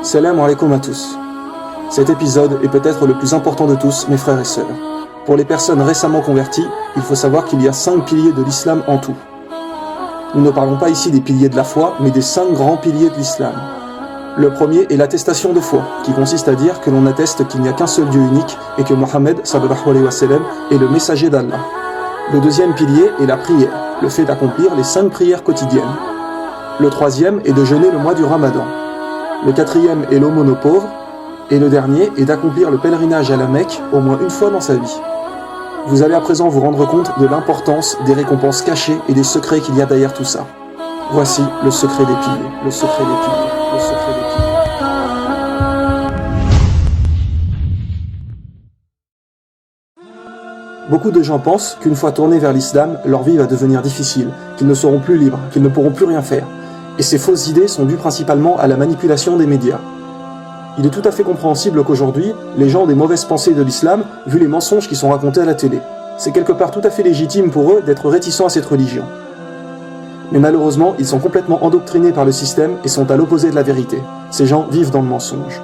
Salam alaikum à tous. Cet épisode est peut-être le plus important de tous, mes frères et sœurs. Pour les personnes récemment converties, il faut savoir qu'il y a 5 piliers de l'islam en tout. Nous ne parlons pas ici des piliers de la foi, mais des 5 grands piliers de l'islam. Le premier est l'attestation de foi, qui consiste à dire que l'on atteste qu'il n'y a qu'un seul Dieu unique et que Mohammed sallallahu alayhi wa sallam est le messager d'Allah. Le deuxième pilier est la prière, le fait d'accomplir les 5 prières quotidiennes. Le troisième est de jeûner le mois du Ramadan. Le quatrième est l'aumône aux pauvres, et le dernier est d'accomplir le pèlerinage à la Mecque au moins une fois dans sa vie. Vous allez à présent vous rendre compte de l'importance des récompenses cachées et des secrets qu'il y a derrière tout ça. Voici le secret des piliers, le secret des piliers, le secret des piliers. Beaucoup de gens pensent qu'une fois tournés vers l'islam, leur vie va devenir difficile, qu'ils ne seront plus libres, qu'ils ne pourront plus rien faire. Et ces fausses idées sont dues principalement à la manipulation des médias. Il est tout à fait compréhensible qu'aujourd'hui, les gens ont des mauvaises pensées de l'islam, vu les mensonges qui sont racontés à la télé. C'est quelque part tout à fait légitime pour eux d'être réticents à cette religion. Mais malheureusement, ils sont complètement endoctrinés par le système et sont à l'opposé de la vérité. Ces gens vivent dans le mensonge.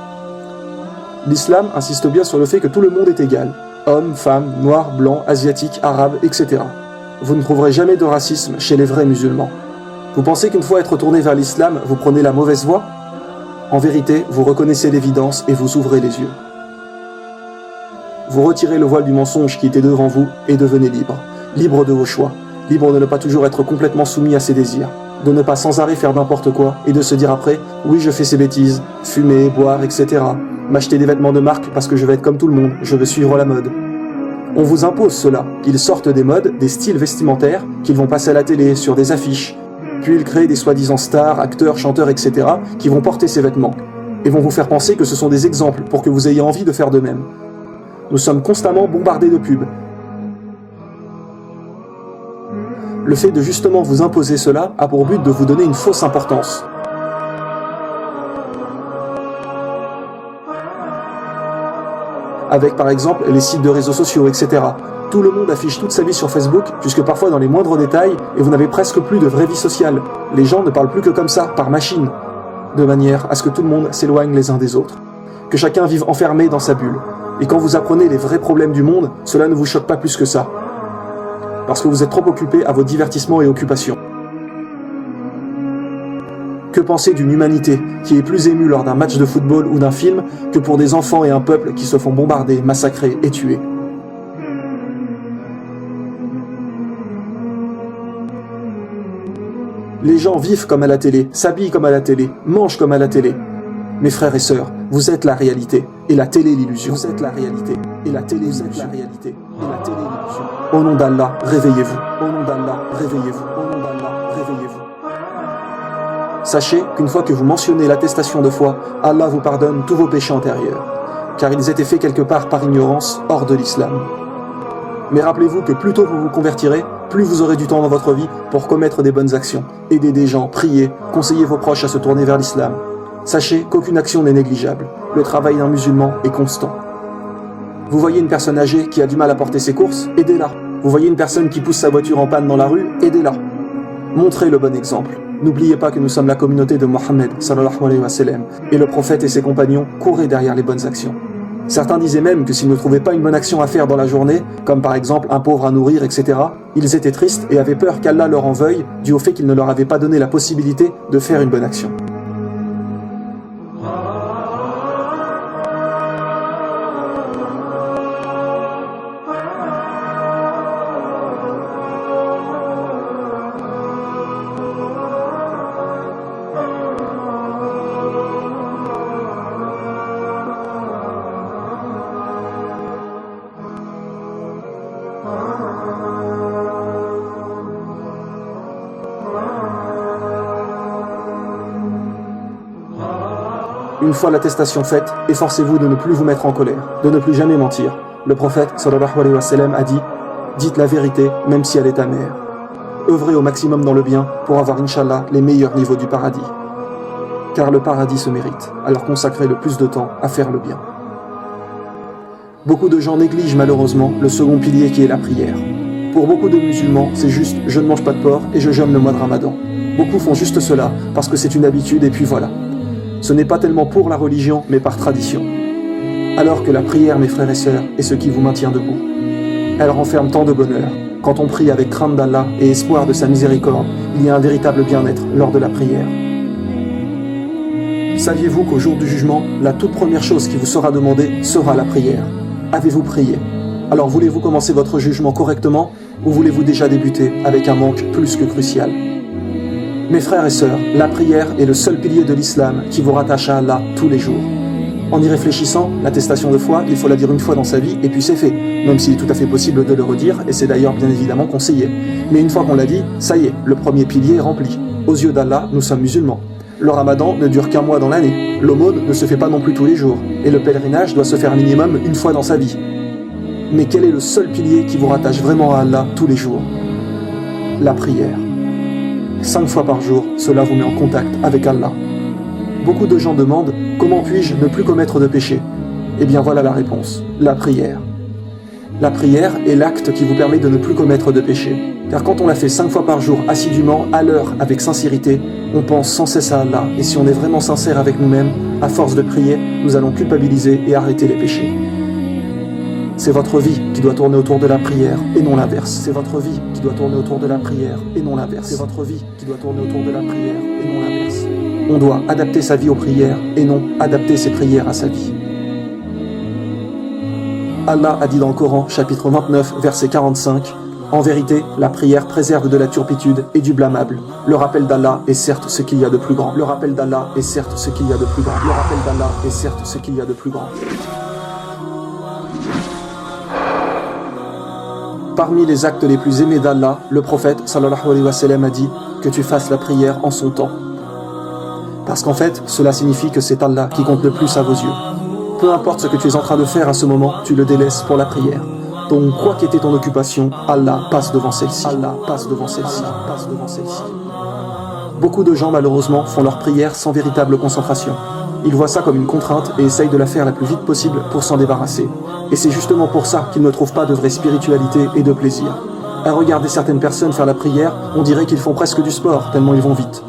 L'islam insiste bien sur le fait que tout le monde est égal. Hommes, femmes, noirs, blancs, asiatiques, arabes, etc. Vous ne trouverez jamais de racisme chez les vrais musulmans. Vous pensez qu'une fois être tourné vers l'islam, vous prenez la mauvaise voie ? En vérité, vous reconnaissez l'évidence et vous ouvrez les yeux. Vous retirez le voile du mensonge qui était devant vous et devenez libre. Libre de vos choix. Libre de ne pas toujours être complètement soumis à ses désirs. De ne pas sans arrêt faire n'importe quoi et de se dire après « Oui, je fais ces bêtises, fumer, boire, etc. M'acheter des vêtements de marque parce que je veux être comme tout le monde, je veux suivre la mode. » On vous impose cela, qu'ils sortent des modes, des styles vestimentaires, qu'ils vont passer à la télé, sur des affiches. Puis ils créent des soi-disant stars, acteurs, chanteurs, etc. qui vont porter ces vêtements, et vont vous faire penser que ce sont des exemples pour que vous ayez envie de faire de même. Nous sommes constamment bombardés de pubs. Le fait de justement vous imposer cela a pour but de vous donner une fausse importance. Avec par exemple les sites de réseaux sociaux, etc. Tout le monde affiche toute sa vie sur Facebook, jusque parfois dans les moindres détails, et vous n'avez presque plus de vraie vie sociale. Les gens ne parlent plus que comme ça, par machine. De manière à ce que tout le monde s'éloigne les uns des autres. Que chacun vive enfermé dans sa bulle. Et quand vous apprenez les vrais problèmes du monde, cela ne vous choque pas plus que ça. Parce que vous êtes trop occupé à vos divertissements et occupations. Que penser d'une humanité qui est plus émue lors d'un match de football ou d'un film que pour des enfants et un peuple qui se font bombarder, massacrer et tuer ? Les gens vivent comme à la télé, s'habillent comme à la télé, mangent comme à la télé. Mes frères et sœurs, vous êtes la réalité, et la télé l'illusion. Vous êtes la réalité, et la télé vous êtes la réalité, et la télé l'illusion. Au nom d'Allah, réveillez-vous. Au nom d'Allah, réveillez-vous. Au nom d'Allah, réveillez-vous. Sachez qu'une fois que vous mentionnez l'attestation de foi, Allah vous pardonne tous vos péchés antérieurs, car ils étaient faits quelque part par ignorance, hors de l'islam. Mais rappelez-vous que plus tôt vous vous convertirez, plus vous aurez du temps dans votre vie pour commettre des bonnes actions, aider des gens, prier, conseiller vos proches à se tourner vers l'islam. Sachez qu'aucune action n'est négligeable. Le travail d'un musulman est constant. Vous voyez une personne âgée qui a du mal à porter ses courses, aidez-la. Vous voyez une personne qui pousse sa voiture en panne dans la rue, aidez-la. Montrez le bon exemple. N'oubliez pas que nous sommes la communauté de Mohammed sallallahu alayhi wa sallam, et le prophète et ses compagnons couraient derrière les bonnes actions. Certains disaient même que s'ils ne trouvaient pas une bonne action à faire dans la journée, comme par exemple un pauvre à nourrir, etc., ils étaient tristes et avaient peur qu'Allah leur en veuille, dû au fait qu'il ne leur avait pas donné la possibilité de faire une bonne action. Une fois l'attestation faite, efforcez-vous de ne plus vous mettre en colère, de ne plus jamais mentir. Le prophète sallallahu alayhi wa sallam a dit « Dites la vérité, même si elle est amère. Œuvrez au maximum dans le bien pour avoir, Inch'Allah, les meilleurs niveaux du paradis. Car le paradis se mérite, alors consacrez le plus de temps à faire le bien. » Beaucoup de gens négligent malheureusement le second pilier qui est la prière. Pour beaucoup de musulmans, c'est juste « je ne mange pas de porc et je jeûne le mois de Ramadan ». Beaucoup font juste cela parce que c'est une habitude et puis voilà. Ce n'est pas tellement pour la religion, mais par tradition. Alors que la prière, mes frères et sœurs, est ce qui vous maintient debout. Elle renferme tant de bonheur. Quand on prie avec crainte d'Allah et espoir de sa miséricorde, il y a un véritable bien-être lors de la prière. Saviez-vous qu'au jour du jugement, la toute première chose qui vous sera demandée sera la prière? Avez-vous prié? Alors voulez-vous commencer votre jugement correctement ou voulez-vous déjà débuter avec un manque plus que crucial? Mes frères et sœurs, la prière est le seul pilier de l'islam qui vous rattache à Allah tous les jours. En y réfléchissant, l'attestation de foi, il faut la dire une fois dans sa vie et puis c'est fait, même s'il est tout à fait possible de le redire et c'est d'ailleurs bien évidemment conseillé. Mais une fois qu'on l'a dit, ça y est, le premier pilier est rempli. Aux yeux d'Allah, nous sommes musulmans. Le ramadan ne dure qu'un mois dans l'année, l'aumône ne se fait pas non plus tous les jours, et le pèlerinage doit se faire minimum une fois dans sa vie. Mais quel est le seul pilier qui vous rattache vraiment à Allah tous les jours? La prière. 5 fois par jour, cela vous met en contact avec Allah. Beaucoup de gens demandent « Comment puis-je ne plus commettre de péché ?» Eh bien voilà la réponse, la prière. La prière est l'acte qui vous permet de ne plus commettre de péché. Car quand on la fait 5 fois par jour, assidûment, à l'heure, avec sincérité, on pense sans cesse à Allah. Et si on est vraiment sincère avec nous-mêmes, à force de prier, nous allons culpabiliser et arrêter les péchés. C'est votre vie qui doit tourner autour de la prière et non l'inverse. C'est votre vie qui doit tourner autour de la prière et non l'inverse. C'est votre vie qui doit tourner autour de la prière et non l'inverse. On doit adapter sa vie aux prières et non adapter ses prières à sa vie. Allah a dit dans le Coran, chapitre 29, verset 45, « En vérité, la prière préserve de la turpitude et du blâmable. Le rappel d'Allah est certes ce qu'il y a de plus grand. Le rappel d'Allah est certes ce qu'il y a de plus grand. Le rappel d'Allah est certes ce qu'il y a de plus grand. » Parmi les actes les plus aimés d'Allah, le prophète sallallahu alayhi wa sallam a dit que tu fasses la prière en son temps. Parce qu'en fait, cela signifie que c'est Allah qui compte le plus à vos yeux. Peu importe ce que tu es en train de faire à ce moment, tu le délaisses pour la prière. Donc, quoi qu'était ton occupation, Allah passe devant celle-ci. Allah passe devant celle-ci. Allah passe devant celle-ci. Beaucoup de gens, malheureusement, font leur prière sans véritable concentration. Ils voient ça comme une contrainte et essayent de la faire la plus vite possible pour s'en débarrasser. Et c'est justement pour ça qu'ils ne trouvent pas de vraie spiritualité et de plaisir. À regarder certaines personnes faire la prière, on dirait qu'ils font presque du sport, tellement ils vont vite.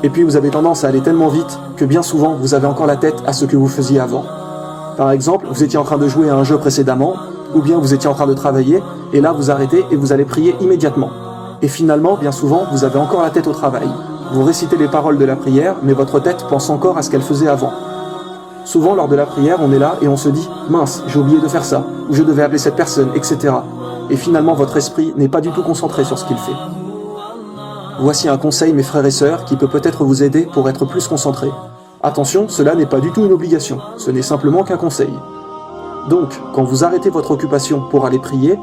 Et puis vous avez tendance à aller tellement vite que bien souvent vous avez encore la tête à ce que vous faisiez avant. Par exemple, vous étiez en train de jouer à un jeu précédemment, ou bien vous étiez en train de travailler, et là vous arrêtez et vous allez prier immédiatement. Et finalement, bien souvent, vous avez encore la tête au travail. Vous récitez les paroles de la prière, mais votre tête pense encore à ce qu'elle faisait avant. Souvent, lors de la prière, on est là et on se dit « Mince, j'ai oublié de faire ça » ou « Je devais appeler cette personne », etc. Et finalement, votre esprit n'est pas du tout concentré sur ce qu'il fait. Voici un conseil, mes frères et sœurs, qui peut peut-être vous aider pour être plus concentré. Attention, cela n'est pas du tout une obligation, ce n'est simplement qu'un conseil. Donc, quand vous arrêtez votre occupation pour aller prier,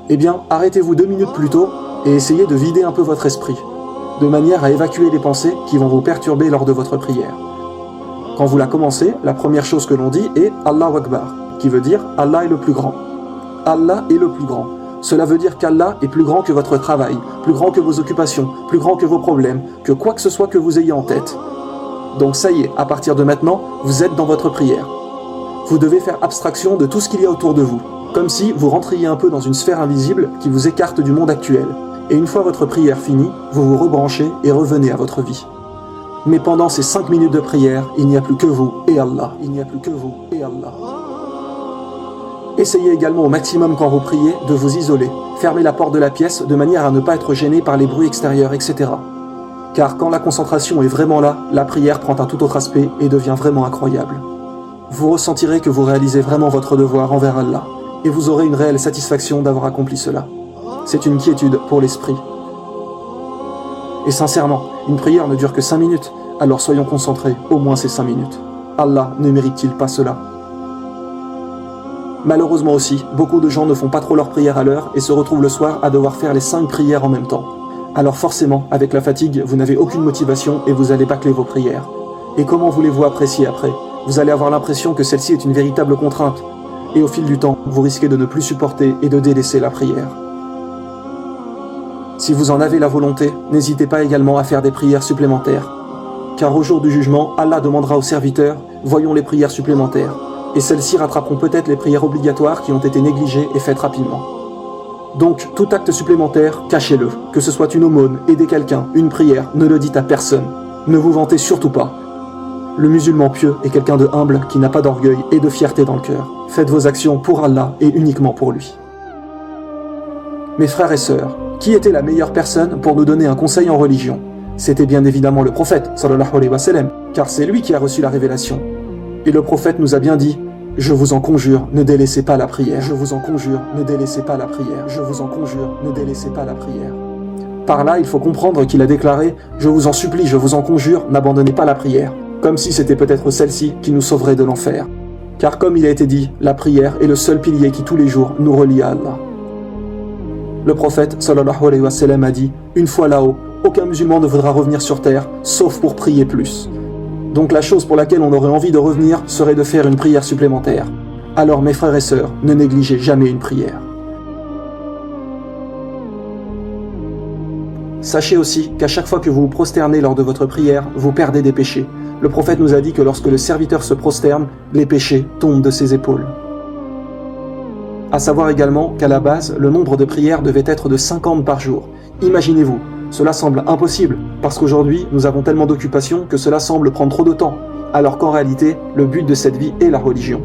eh bien, arrêtez-vous 2 minutes plus tôt et essayez de vider un peu votre esprit, de manière à évacuer les pensées qui vont vous perturber lors de votre prière. Quand vous la commencez, la première chose que l'on dit est « Allahu Akbar », qui veut dire « Allah est le plus grand ». Allah est le plus grand. Cela veut dire qu'Allah est plus grand que votre travail, plus grand que vos occupations, plus grand que vos problèmes, que quoi que ce soit que vous ayez en tête. Donc ça y est, à partir de maintenant, vous êtes dans votre prière. Vous devez faire abstraction de tout ce qu'il y a autour de vous, comme si vous rentriez un peu dans une sphère invisible qui vous écarte du monde actuel. Et une fois votre prière finie, vous vous rebranchez et revenez à votre vie. Mais pendant ces 5 minutes de prière, il n'y a plus que vous et Allah. Il n'y a plus que vous et Allah. Essayez également au maximum quand vous priez de vous isoler. Fermez la porte de la pièce de manière à ne pas être gêné par les bruits extérieurs, etc. Car quand la concentration est vraiment là, la prière prend un tout autre aspect et devient vraiment incroyable. Vous ressentirez que vous réalisez vraiment votre devoir envers Allah, et vous aurez une réelle satisfaction d'avoir accompli cela. C'est une quiétude pour l'esprit. Et sincèrement, une prière ne dure que 5 minutes, alors soyons concentrés, au moins ces 5 minutes. Allah ne mérite-t-il pas cela? Malheureusement aussi, beaucoup de gens ne font pas trop leur prière à l'heure et se retrouvent le soir à devoir faire les 5 prières en même temps. Alors forcément, avec la fatigue, vous n'avez aucune motivation et vous allez bâcler vos prières. Et comment voulez-vous apprécier après? Vous allez avoir l'impression que celle-ci est une véritable contrainte. Et au fil du temps, vous risquez de ne plus supporter et de délaisser la prière. Si vous en avez la volonté, n'hésitez pas également à faire des prières supplémentaires. Car au jour du jugement, Allah demandera aux serviteurs « Voyons les prières supplémentaires ». Et celles-ci rattraperont peut-être les prières obligatoires qui ont été négligées et faites rapidement. Donc, tout acte supplémentaire, cachez-le. Que ce soit une aumône, aider quelqu'un, une prière, ne le dites à personne. Ne vous vantez surtout pas. Le musulman pieux est quelqu'un de humble qui n'a pas d'orgueil et de fierté dans le cœur. Faites vos actions pour Allah et uniquement pour lui. Mes frères et sœurs, qui était la meilleure personne pour nous donner un conseil en religion? C'était bien évidemment le prophète, sallallahu alayhi wa sallam, car c'est lui qui a reçu la révélation. Et le prophète nous a bien dit « Je vous en conjure, ne délaissez pas la prière. Je vous en conjure, ne délaissez pas la prière. Je vous en conjure, ne délaissez pas la prière. » Par là, il faut comprendre qu'il a déclaré « Je vous en supplie, je vous en conjure, n'abandonnez pas la prière. » Comme si c'était peut-être celle-ci qui nous sauverait de l'enfer. Car comme il a été dit, la prière est le seul pilier qui tous les jours nous relie à Allah. Le prophète sallallahu alayhi wa sallam a dit « Une fois là-haut, aucun musulman ne voudra revenir sur terre, sauf pour prier plus. » Donc la chose pour laquelle on aurait envie de revenir serait de faire une prière supplémentaire. Alors mes frères et sœurs, ne négligez jamais une prière. Sachez aussi qu'à chaque fois que vous vous prosternez lors de votre prière, vous perdez des péchés. Le prophète nous a dit que lorsque le serviteur se prosterne, les péchés tombent de ses épaules. À savoir également qu'à la base, le nombre de prières devait être de 50 par jour. Imaginez-vous, cela semble impossible, parce qu'aujourd'hui, nous avons tellement d'occupations que cela semble prendre trop de temps, alors qu'en réalité, le but de cette vie est la religion.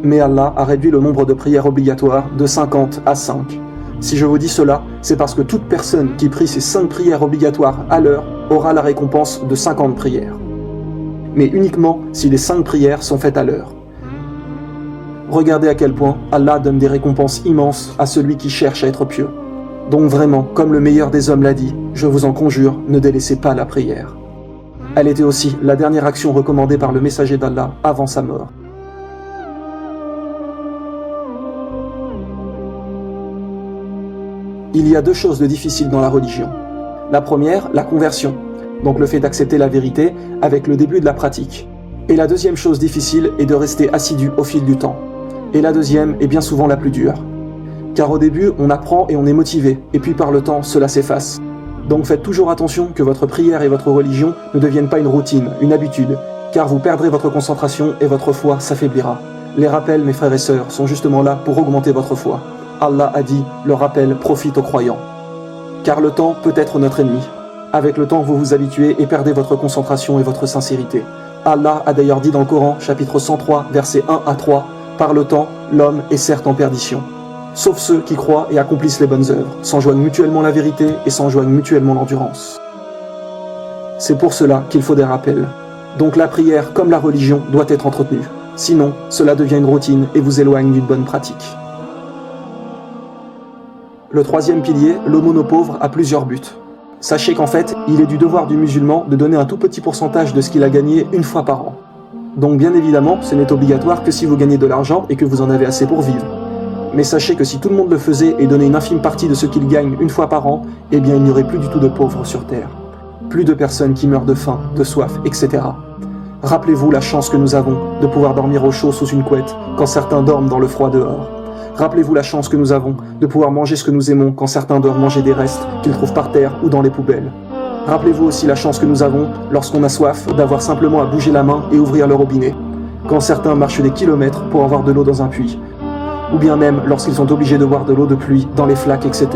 Mais Allah a réduit le nombre de prières obligatoires de 50 à 5. Si je vous dis cela, c'est parce que toute personne qui prie ces 5 prières obligatoires à l'heure aura la récompense de 50 prières. Mais uniquement si les 5 prières sont faites à l'heure. Regardez à quel point Allah donne des récompenses immenses à celui qui cherche à être pieux. Donc vraiment, comme le meilleur des hommes l'a dit, je vous en conjure, ne délaissez pas la prière. Elle était aussi la dernière action recommandée par le messager d'Allah avant sa mort. Il y a 2 choses de difficiles dans la religion. La première, la conversion, donc le fait d'accepter la vérité avec le début de la pratique. Et la deuxième chose difficile est de rester assidu au fil du temps. Et la deuxième est bien souvent la plus dure. Car au début, on apprend et on est motivé, et puis par le temps, cela s'efface. Donc faites toujours attention que votre prière et votre religion ne deviennent pas une routine, une habitude, car vous perdrez votre concentration et votre foi s'affaiblira. Les rappels, mes frères et sœurs, sont justement là pour augmenter votre foi. Allah a dit, le rappel profite aux croyants. Car le temps peut être notre ennemi. Avec le temps, vous vous habituez et perdez votre concentration et votre sincérité. Allah a d'ailleurs dit dans le Coran, chapitre 103, versets 1 à 3, « Par le temps, l'homme est certes en perdition. Sauf ceux qui croient et accomplissent les bonnes œuvres, s'enjoignent mutuellement la vérité et s'enjoignent mutuellement l'endurance. » C'est pour cela qu'il faut des rappels. Donc la prière, comme la religion, doit être entretenue. Sinon, cela devient une routine et vous éloigne d'une bonne pratique. Le troisième pilier, l'aumône aux pauvres, a plusieurs buts. Sachez qu'en fait, il est du devoir du musulman de donner un tout petit pourcentage de ce qu'il a gagné une fois par an. Donc bien évidemment, ce n'est obligatoire que si vous gagnez de l'argent et que vous en avez assez pour vivre. Mais sachez que si tout le monde le faisait et donnait une infime partie de ce qu'il gagne une fois par an, eh bien il n'y aurait plus du tout de pauvres sur Terre. Plus de personnes qui meurent de faim, de soif, etc. Rappelez-vous la chance que nous avons de pouvoir dormir au chaud sous une couette quand certains dorment dans le froid dehors. Rappelez-vous la chance que nous avons de pouvoir manger ce que nous aimons quand certains doivent manger des restes qu'ils trouvent par terre ou dans les poubelles. Rappelez-vous aussi la chance que nous avons, lorsqu'on a soif, d'avoir simplement à bouger la main et ouvrir le robinet, quand certains marchent des kilomètres pour avoir de l'eau dans un puits, ou bien même lorsqu'ils sont obligés de boire de l'eau de pluie dans les flaques, etc.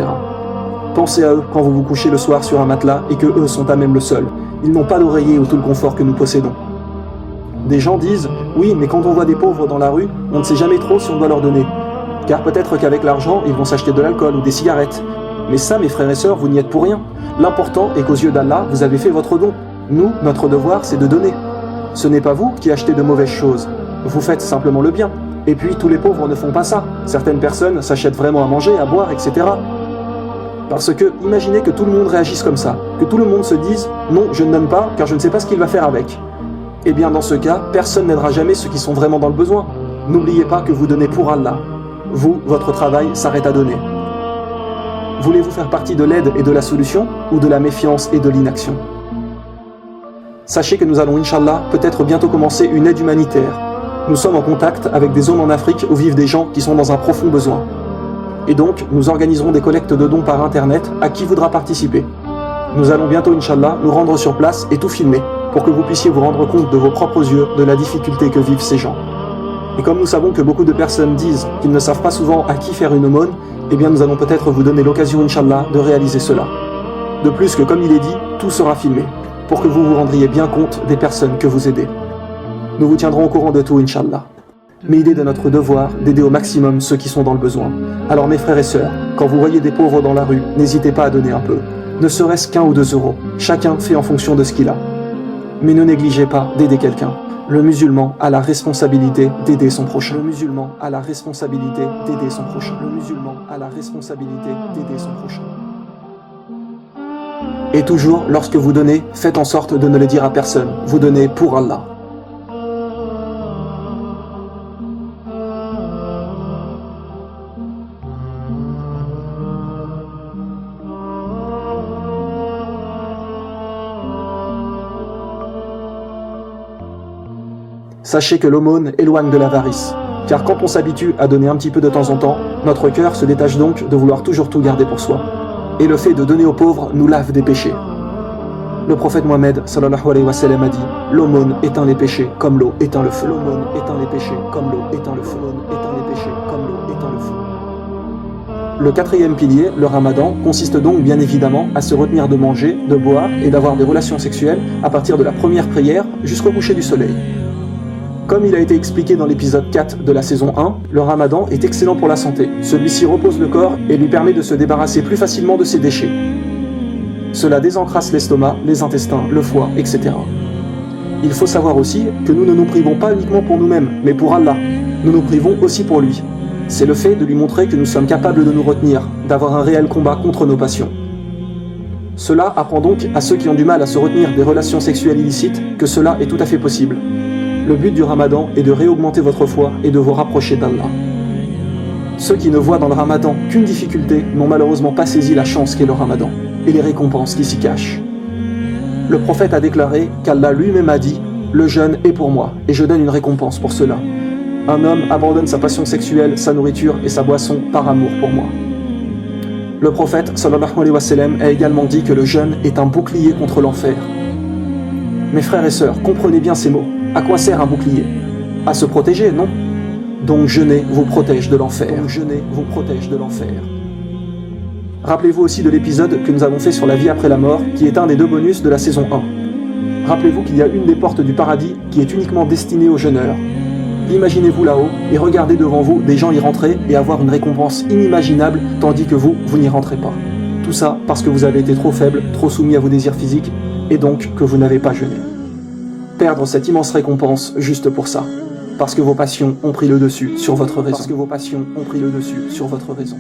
Pensez à eux quand vous vous couchez le soir sur un matelas et que eux sont à même le sol. Ils n'ont pas d'oreiller ou tout le confort que nous possédons. Des gens disent « Oui, mais quand on voit des pauvres dans la rue, on ne sait jamais trop si on doit leur donner. Car peut-être qu'avec l'argent, ils vont s'acheter de l'alcool ou des cigarettes. Mais ça, mes frères et sœurs, vous n'y êtes pour rien. L'important est qu'aux yeux d'Allah, vous avez fait votre don. Nous, notre devoir, c'est de donner. Ce n'est pas vous qui achetez de mauvaises choses. Vous faites simplement le bien. Et puis, tous les pauvres ne font pas ça. Certaines personnes s'achètent vraiment à manger, à boire, etc. Parce que, imaginez que tout le monde réagisse comme ça. Que tout le monde se dise « Non, je ne donne pas, car je ne sais pas ce qu'il va faire avec. » Eh bien, dans ce cas, personne n'aidera jamais ceux qui sont vraiment dans le besoin. N'oubliez pas que vous donnez pour Allah. Vous, votre travail s'arrête à donner. Voulez-vous faire partie de l'aide et de la solution, ou de la méfiance et de l'inaction? Sachez que nous allons, Inch'Allah, peut-être bientôt commencer une aide humanitaire. Nous sommes en contact avec des zones en Afrique où vivent des gens qui sont dans un profond besoin. Et donc, nous organiserons des collectes de dons par Internet à qui voudra participer. Nous allons bientôt, Inch'Allah, nous rendre sur place et tout filmer, pour que vous puissiez vous rendre compte de vos propres yeux de la difficulté que vivent ces gens. Et comme nous savons que beaucoup de personnes disent qu'ils ne savent pas souvent à qui faire une aumône, eh bien nous allons peut-être vous donner l'occasion, Inch'Allah, de réaliser cela. De plus que, comme il est dit, tout sera filmé, pour que vous vous rendriez bien compte des personnes que vous aidez. Nous vous tiendrons au courant de tout, Inch'Allah. Mais il est de notre devoir d'aider au maximum ceux qui sont dans le besoin. Alors mes frères et sœurs, quand vous voyez des pauvres dans la rue, n'hésitez pas à donner un peu. Ne serait-ce qu'1 ou 2 euros. Chacun fait en fonction de ce qu'il a. Mais ne négligez pas d'aider quelqu'un. Le musulman a la responsabilité d'aider son prochain. Le musulman a la responsabilité d'aider son prochain. Le musulman a la responsabilité d'aider son prochain. Et toujours, lorsque vous donnez, faites en sorte de ne le dire à personne. Vous donnez pour Allah. Sachez que l'aumône éloigne de l'avarice, car quand on s'habitue à donner un petit peu de temps en temps, notre cœur se détache donc de vouloir toujours tout garder pour soi. Et le fait de donner aux pauvres nous lave des péchés. Le prophète Mohammed sallallahu alayhi wa sallam a dit « L'aumône éteint les péchés comme l'eau éteint le feu. L'aumône éteint les péchés comme l'eau éteint le feu. L'aumône éteint les péchés comme l'eau éteint le feu. » Le 4e pilier, le ramadan, consiste donc bien évidemment à se retenir de manger, de boire et d'avoir des relations sexuelles à partir de la première prière jusqu'au coucher du soleil. Comme il a été expliqué dans l'épisode 4 de la saison 1, le ramadan est excellent pour la santé. Celui-ci repose le corps et lui permet de se débarrasser plus facilement de ses déchets. Cela désencrasse l'estomac, les intestins, le foie, etc. Il faut savoir aussi que nous ne nous privons pas uniquement pour nous-mêmes, mais pour Allah. Nous nous privons aussi pour lui. C'est le fait de lui montrer que nous sommes capables de nous retenir, d'avoir un réel combat contre nos passions. Cela apprend donc à ceux qui ont du mal à se retenir des relations sexuelles illicites que cela est tout à fait possible. Le but du ramadan est de réaugmenter votre foi et de vous rapprocher d'Allah. Ceux qui ne voient dans le ramadan qu'une difficulté n'ont malheureusement pas saisi la chance qu'est le ramadan et les récompenses qui s'y cachent. Le prophète a déclaré qu'Allah lui-même a dit « Le jeûne est pour moi et je donne une récompense pour cela. Un homme abandonne sa passion sexuelle, sa nourriture et sa boisson par amour pour moi. » Le prophète sallallahu alayhi wa sallam a également dit que le jeûne est un bouclier contre l'enfer. Mes frères et sœurs, comprenez bien ces mots. À quoi sert un bouclier? À se protéger, non? Donc jeûner vous protège de l'enfer. Jeûner vous protège de l'enfer. Rappelez-vous aussi de l'épisode que nous avons fait sur la vie après la mort, qui est un des 2 bonus de la saison 1. Rappelez-vous qu'il y a une des portes du paradis qui est uniquement destinée aux jeûneurs. Imaginez-vous là-haut et regardez devant vous des gens y rentrer et avoir une récompense inimaginable, tandis que vous n'y rentrez pas. Tout ça parce que vous avez été trop faible, trop soumis à vos désirs physiques, et donc que vous n'avez pas jeûné. Perdre cette immense récompense juste pour ça, parce que vos passions ont pris le dessus sur votre raison. Parce que vos passions ont pris le dessus sur votre raison.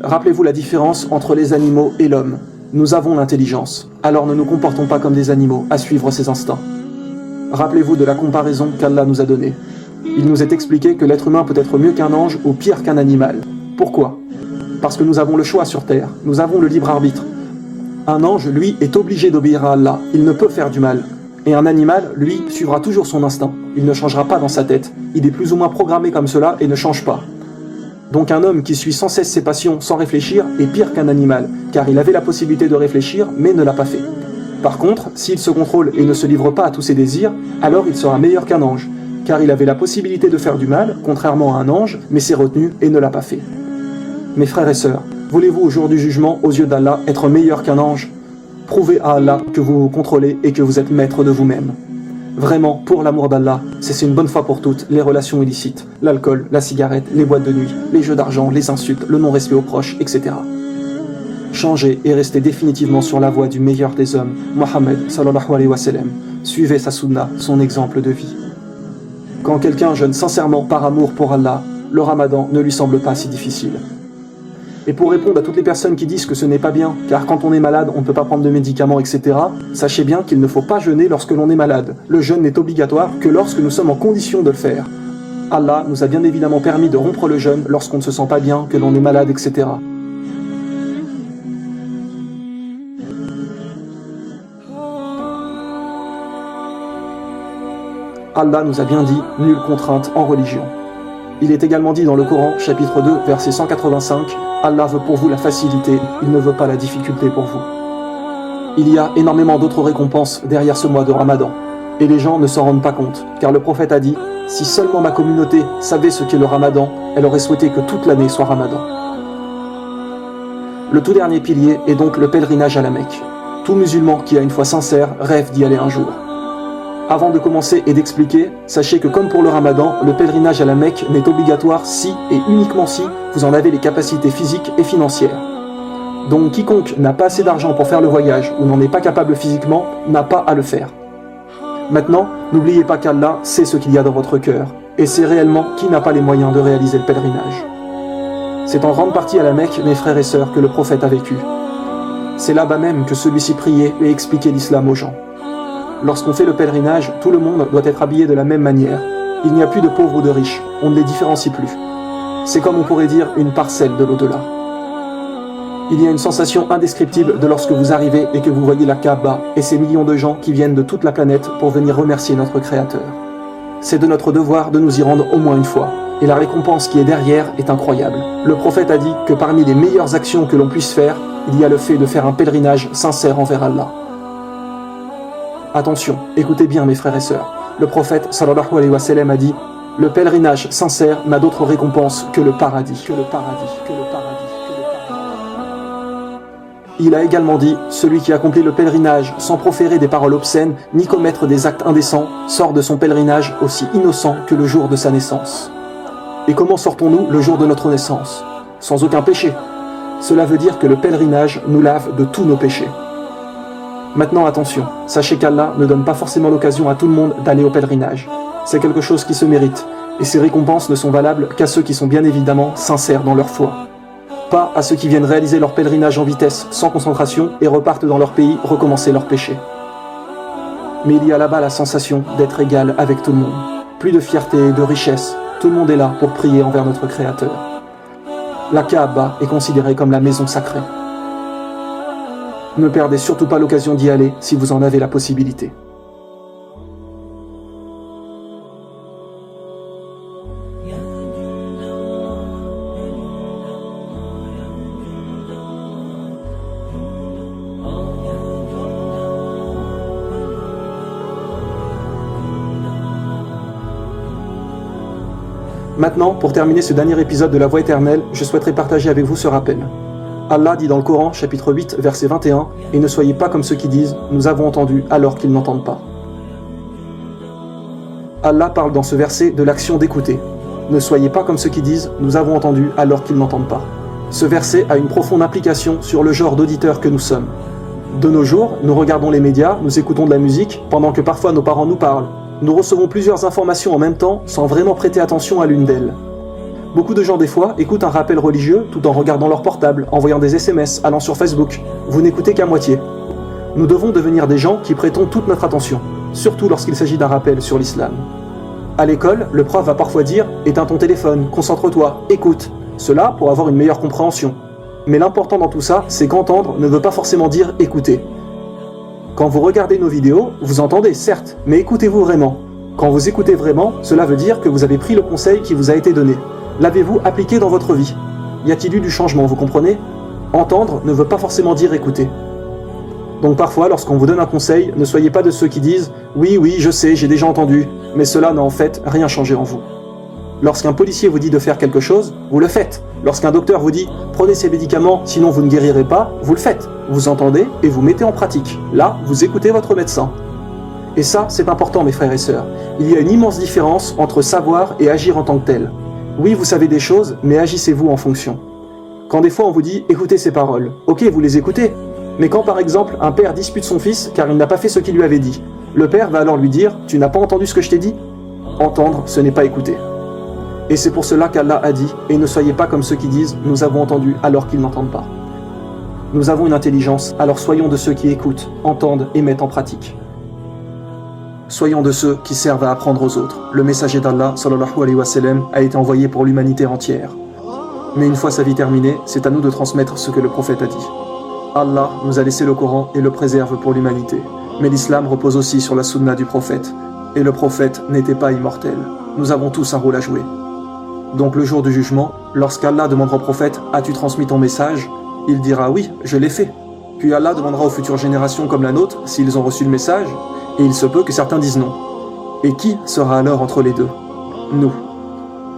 Rappelez-vous la différence entre les animaux et l'homme. Nous avons l'intelligence, alors ne nous comportons pas comme des animaux à suivre ses instincts. Rappelez-vous de la comparaison qu'Allah nous a donnée. Il nous est expliqué que l'être humain peut être mieux qu'un ange ou pire qu'un animal. Pourquoi? Parce que nous avons le choix sur terre, nous avons le libre arbitre. Un ange, lui, est obligé d'obéir à Allah, il ne peut faire du mal. Et un animal, lui, suivra toujours son instinct, il ne changera pas dans sa tête, il est plus ou moins programmé comme cela et ne change pas. Donc un homme qui suit sans cesse ses passions sans réfléchir est pire qu'un animal, car il avait la possibilité de réfléchir mais ne l'a pas fait. Par contre, s'il se contrôle et ne se livre pas à tous ses désirs, alors il sera meilleur qu'un ange, car il avait la possibilité de faire du mal, contrairement à un ange, mais s'est retenu et ne l'a pas fait. Mes frères et sœurs, voulez-vous au jour du jugement, aux yeux d'Allah, être meilleur qu'un ange? Prouvez à Allah que vous vous contrôlez et que vous êtes maître de vous-même. Vraiment, pour l'amour d'Allah, cessez une bonne fois pour toutes les relations illicites, l'alcool, la cigarette, les boîtes de nuit, les jeux d'argent, les insultes, le non-respect aux proches, etc. Changez et restez définitivement sur la voie du meilleur des hommes, Mohammed sallallahu alayhi wa sallam. Suivez sa sunna, son exemple de vie. Quand quelqu'un jeûne sincèrement par amour pour Allah, le ramadan ne lui semble pas si difficile. Et pour répondre à toutes les personnes qui disent que ce n'est pas bien, car quand on est malade, on ne peut pas prendre de médicaments, etc., sachez bien qu'il ne faut pas jeûner lorsque l'on est malade. Le jeûne n'est obligatoire que lorsque nous sommes en condition de le faire. Allah nous a bien évidemment permis de rompre le jeûne lorsqu'on ne se sent pas bien, que l'on est malade, etc. Allah nous a bien dit « nulle contrainte en religion ». Il est également dit dans le Coran, chapitre 2, verset 185, « Allah veut pour vous la facilité, il ne veut pas la difficulté pour vous ». Il y a énormément d'autres récompenses derrière ce mois de Ramadan, et les gens ne s'en rendent pas compte, car le prophète a dit « Si seulement ma communauté savait ce qu'est le Ramadan, elle aurait souhaité que toute l'année soit Ramadan ». Le tout dernier pilier est donc le pèlerinage à la Mecque. Tout musulman qui a une foi sincère rêve d'y aller un jour. Avant de commencer et d'expliquer, sachez que comme pour le Ramadan, le pèlerinage à la Mecque n'est obligatoire si et uniquement si vous en avez les capacités physiques et financières. Donc quiconque n'a pas assez d'argent pour faire le voyage ou n'en est pas capable physiquement, n'a pas à le faire. Maintenant, n'oubliez pas qu'Allah sait ce qu'il y a dans votre cœur, et sait réellement qui n'a pas les moyens de réaliser le pèlerinage. C'est en grande partie à la Mecque, mes frères et sœurs, que le prophète a vécu. C'est là-bas même que celui-ci priait et expliquait l'islam aux gens. Lorsqu'on fait le pèlerinage, tout le monde doit être habillé de la même manière. Il n'y a plus de pauvres ou de riches, on ne les différencie plus. C'est comme on pourrait dire une parcelle de l'au-delà. Il y a une sensation indescriptible de lorsque vous arrivez et que vous voyez la Kaaba et ces millions de gens qui viennent de toute la planète pour venir remercier notre Créateur. C'est de notre devoir de nous y rendre au moins une fois, et la récompense qui est derrière est incroyable. Le prophète a dit que parmi les meilleures actions que l'on puisse faire, il y a le fait de faire un pèlerinage sincère envers Allah. Attention, écoutez bien mes frères et sœurs. Le prophète sallallahu alayhi wa sallam a dit « Le pèlerinage sincère n'a d'autre récompense que le paradis. » Il a également dit « Celui qui accomplit le pèlerinage sans proférer des paroles obscènes ni commettre des actes indécents sort de son pèlerinage aussi innocent que le jour de sa naissance. » Et comment sortons-nous le jour de notre naissance? Sans aucun péché. Cela veut dire que le pèlerinage nous lave de tous nos péchés. Maintenant attention, sachez qu'Allah ne donne pas forcément l'occasion à tout le monde d'aller au pèlerinage. C'est quelque chose qui se mérite, et ces récompenses ne sont valables qu'à ceux qui sont bien évidemment sincères dans leur foi. Pas à ceux qui viennent réaliser leur pèlerinage en vitesse, sans concentration, et repartent dans leur pays recommencer leurs péchés. Mais il y a là-bas la sensation d'être égal avec tout le monde. Plus de fierté et de richesse, tout le monde est là pour prier envers notre Créateur. La Kaaba est considérée comme la maison sacrée. Ne perdez surtout pas l'occasion d'y aller si vous en avez la possibilité. Maintenant, pour terminer ce dernier épisode de la Voie éternelle, je souhaiterais partager avec vous ce rappel. Allah dit dans le Coran, chapitre 8, verset 21, « Et ne soyez pas comme ceux qui disent « Nous avons entendu » alors qu'ils n'entendent pas. » Allah parle dans ce verset de l'action d'écouter. Ne soyez pas comme ceux qui disent « Nous avons entendu » alors qu'ils n'entendent pas. Ce verset a une profonde implication sur le genre d'auditeurs que nous sommes. De nos jours, nous regardons les médias, nous écoutons de la musique, pendant que parfois nos parents nous parlent. Nous recevons plusieurs informations en même temps sans vraiment prêter attention à l'une d'elles. Beaucoup de gens des fois écoutent un rappel religieux tout en regardant leur portable, envoyant des SMS, allant sur Facebook. Vous n'écoutez qu'à moitié. Nous devons devenir des gens qui prêtons toute notre attention, surtout lorsqu'il s'agit d'un rappel sur l'islam. À l'école, le prof va parfois dire « Éteins ton téléphone, concentre-toi, écoute ». Cela pour avoir une meilleure compréhension. Mais l'important dans tout ça, c'est qu'entendre ne veut pas forcément dire écouter. Quand vous regardez nos vidéos, vous entendez certes, mais écoutez-vous vraiment? Quand vous écoutez vraiment, cela veut dire que vous avez pris le conseil qui vous a été donné. L'avez-vous appliqué dans votre vie? Y a-t-il eu du changement, vous comprenez? Entendre ne veut pas forcément dire écouter. Donc parfois, lorsqu'on vous donne un conseil, ne soyez pas de ceux qui disent « Oui, oui, je sais, j'ai déjà entendu », mais cela n'a en fait rien changé en vous. Lorsqu'un policier vous dit de faire quelque chose, vous le faites. Lorsqu'un docteur vous dit « Prenez ces médicaments, sinon vous ne guérirez pas », vous le faites. Vous entendez et vous mettez en pratique. Là, vous écoutez votre médecin. Et ça, c'est important, mes frères et sœurs. Il y a une immense différence entre savoir et agir en tant que tel. Oui, vous savez des choses, mais agissez-vous en fonction. Quand des fois on vous dit « Écoutez ces paroles », ok, vous les écoutez. Mais quand par exemple un père dispute son fils car il n'a pas fait ce qu'il lui avait dit, le père va alors lui dire « Tu n'as pas entendu ce que je t'ai dit ?» Entendre, ce n'est pas écouter. Et c'est pour cela qu'Allah a dit « Et ne soyez pas comme ceux qui disent « Nous avons entendu » alors qu'ils n'entendent pas. Nous avons une intelligence, alors soyons de ceux qui écoutent, entendent et mettent en pratique. Soyons de ceux qui servent à apprendre aux autres. Le messager d'Allah, sallallahu alayhi wa sallam, a été envoyé pour l'humanité entière. Mais une fois sa vie terminée, c'est à nous de transmettre ce que le prophète a dit. Allah nous a laissé le Coran et le préserve pour l'humanité. Mais l'islam repose aussi sur la sunna du prophète. Et le prophète n'était pas immortel. Nous avons tous un rôle à jouer. Donc le jour du jugement, lorsqu'Allah demandera au prophète « As-tu transmis ton message ?» Il dira « Oui, je l'ai fait ». Puis Allah demandera aux futures générations comme la nôtre s'ils ont reçu le message, et il se peut que certains disent non. Et qui sera alors entre les deux? Nous.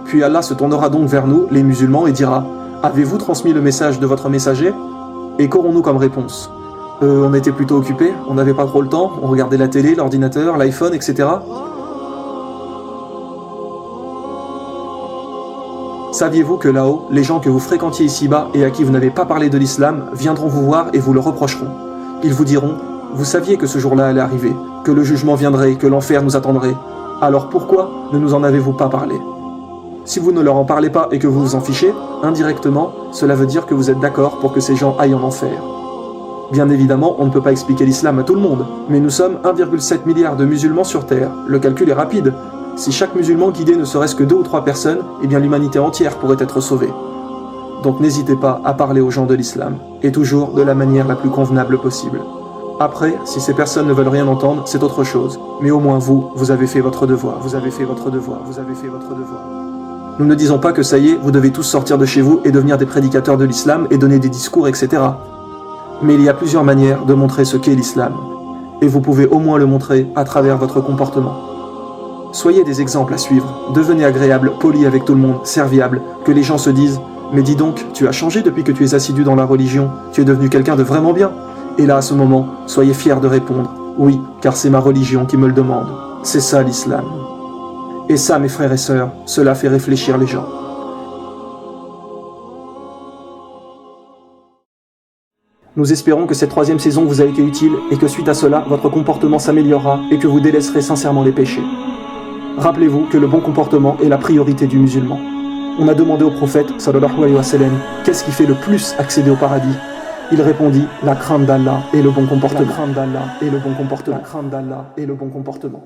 Puis Allah se tournera donc vers nous, les musulmans, et dira « Avez-vous transmis le message de votre messager ?» Et qu'aurons-nous comme réponse? On était plutôt occupés, on n'avait pas trop le temps, on regardait la télé, l'ordinateur, l'iPhone, etc. Saviez-vous que là-haut, les gens que vous fréquentiez ici-bas et à qui vous n'avez pas parlé de l'islam viendront vous voir et vous le reprocheront. Ils vous diront « Vous saviez que ce jour-là allait arriver, que le jugement viendrait, que l'enfer nous attendrait. Alors pourquoi ne nous en avez-vous pas parlé ?» Si vous ne leur en parlez pas et que vous vous en fichez, indirectement, cela veut dire que vous êtes d'accord pour que ces gens aillent en enfer. Bien évidemment, on ne peut pas expliquer l'islam à tout le monde, mais nous sommes 1,7 milliard de musulmans sur Terre. Le calcul est rapide. Si chaque musulman guidait ne serait-ce que 2 ou 3 personnes, eh bien l'humanité entière pourrait être sauvée. Donc n'hésitez pas à parler aux gens de l'islam, et toujours de la manière la plus convenable possible. Après, si ces personnes ne veulent rien entendre, c'est autre chose. Mais au moins vous avez fait votre devoir, vous avez fait votre devoir, vous avez fait votre devoir. Nous ne disons pas que ça y est, vous devez tous sortir de chez vous et devenir des prédicateurs de l'islam et donner des discours, etc. Mais il y a plusieurs manières de montrer ce qu'est l'islam. Et vous pouvez au moins le montrer à travers votre comportement. Soyez des exemples à suivre, devenez agréable, poli avec tout le monde, serviable, que les gens se disent « Mais dis donc, tu as changé depuis que tu es assidu dans la religion, tu es devenu quelqu'un de vraiment bien ?» Et là, à ce moment, soyez fiers de répondre « Oui, car c'est ma religion qui me le demande. C'est ça l'islam. » Et ça, mes frères et sœurs, cela fait réfléchir les gens. Nous espérons que cette 3e saison vous a été utile et que suite à cela, votre comportement s'améliorera et que vous délaisserez sincèrement les péchés. Rappelez-vous que le bon comportement est la priorité du musulman. On a demandé au prophète, sallallahu alayhi wa sallam, qu'est-ce qui fait le plus accéder au paradis? Il répondit, la crainte d'Allah et le bon comportement. La crainte d'Allah et le bon comportement. La crainte d'Allah et le bon comportement.